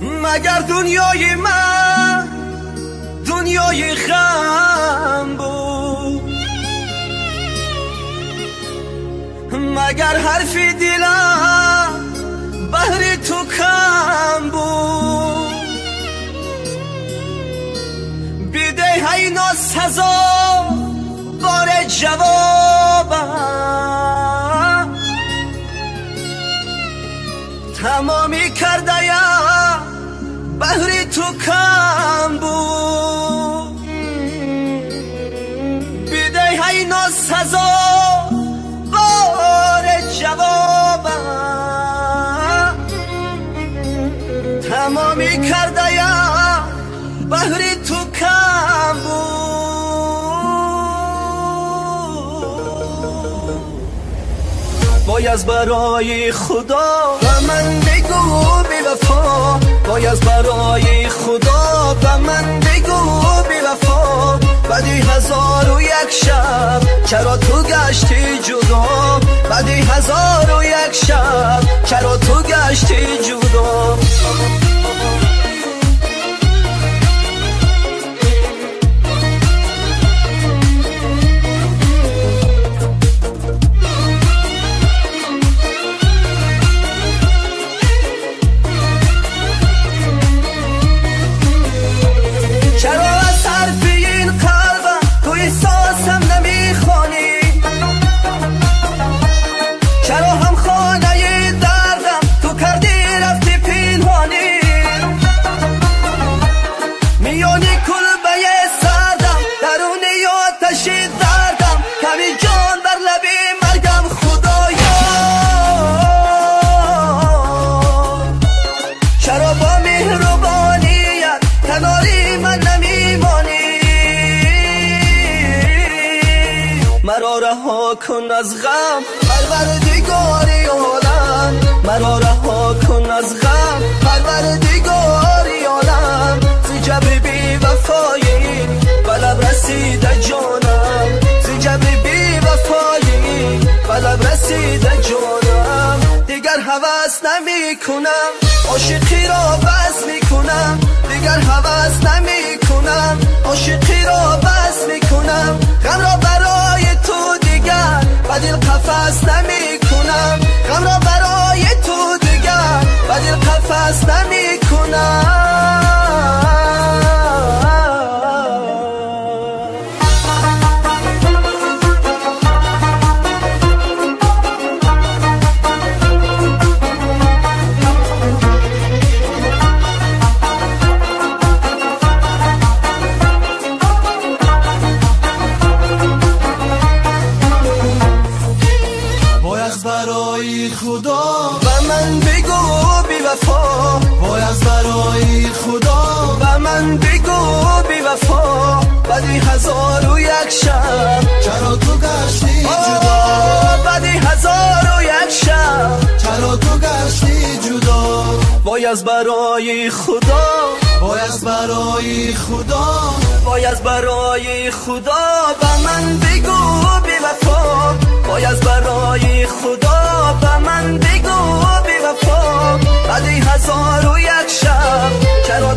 مگر دنیای من دنیای غم بود؟ مگر حرفی دلم بهر تو کم بود؟ بیده های ناسزا بار جوابم تمامی کرده یم بهر تو کم بود. بیده های ناسزا بار جوابم تمامی کرده یم بهر تو کم بود. باید برای خدا و من بگو بی وفا، باید برای خدا و من بگو بی وفا. بعدی 1001 شب چرا تو گشتی جدا؟ بعدی 1001 شب چرا تو گشتی جدا؟ مرا رها کن از غم پروردگاری عالم، مرا رها کن از غم پروردگاری عالم. زی جبر بی وفایی بلب رسیده جانم، زی جبر بی وفایی بلب رسیده جانم. دیگر هوس نمی کنم عاشقی را بس می کنم، دیگر هوس نمی کنم عاشقی را بس می کنم. غم را برای تو دیگر بدل قفس نمی کنم، غم را برای تو دیگر بدل قفس نمی کنم. برای خدا و من بگو بی وفا، باید برای خدا و من بگو بی وفا. بعدی 1001 شب چرا تو گشتی جدا؟ بعدی 1001 شب چرا تو گشتی جدا؟ باید برای خدا، باید برای خدا، باید برای خدا. و من بگو بی وفا، باید برای خدا و من بگو بی وفا. بعدی 1001 شب چرا